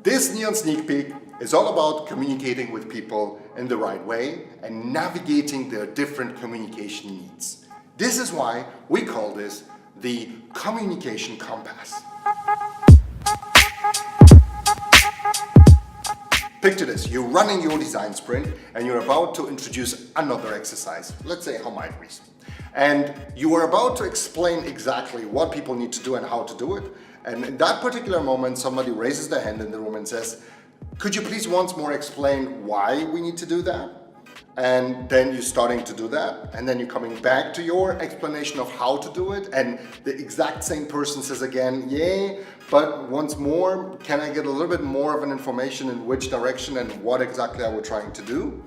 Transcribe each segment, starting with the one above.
This Neon Sneak Peek is all about communicating with people in the right way and navigating their different communication needs. This is why we call this the communication compass. Picture this, you're running your design sprint and you're about to introduce another exercise, let's say how might we. And you are about to explain exactly what people need to do and how to do it. And in that particular moment, somebody raises their hand in the room and says, could you please once more explain why we need to do that? And then you're starting to do that, and then you're coming back to your explanation of how to do it, and the exact same person says again, yay, but once more, can I get a little bit more of an information in which direction and what exactly are we trying to do?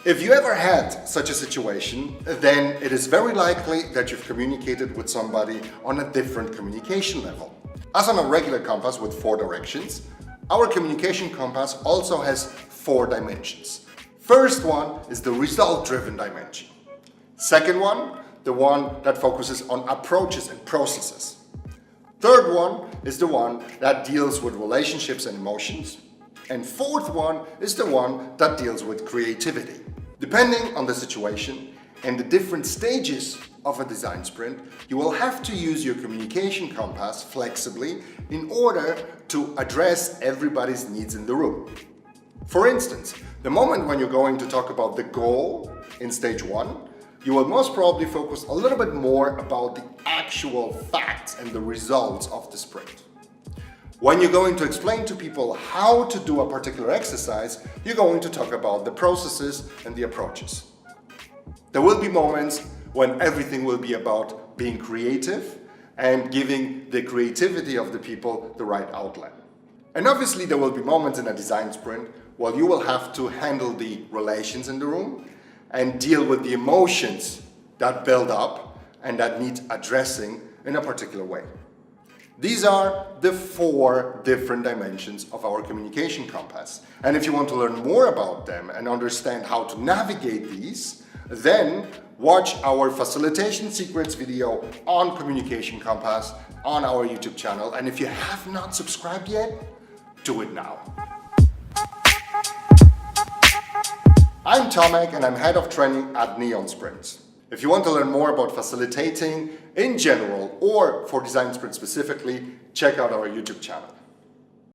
If you ever had such a situation, then it is very likely that you've communicated with somebody on a different communication level. As on a regular compass with 4 directions, our communication compass also has 4 dimensions. First one is the result-driven dimension. Second one, the one that focuses on approaches and processes. Third one is the one that deals with relationships and emotions. And fourth one is the one that deals with creativity. Depending on the situation and the different stages of a design sprint, you will have to use your communication compass flexibly in order to address everybody's needs in the room. For instance, the moment when you're going to talk about the goal in stage 1, you will most probably focus a little bit more about the actual facts and the results of the sprint. When you're going to explain to people how to do a particular exercise, you're going to talk about the processes and the approaches. There will be moments when everything will be about being creative and giving the creativity of the people the right outlet. And obviously there will be moments in a design sprint where you will have to handle the relations in the room and deal with the emotions that build up and that need addressing in a particular way. These are the 4 different dimensions of our communication compass. And if you want to learn more about them and understand how to navigate these, then watch our Facilitation Secrets video on Communication Compass on our YouTube channel. And if you have not subscribed yet, do it now. I'm Tomek and I'm Head of Training at Neon Sprints. If you want to learn more about facilitating in general or for design sprints specifically, check out our YouTube channel.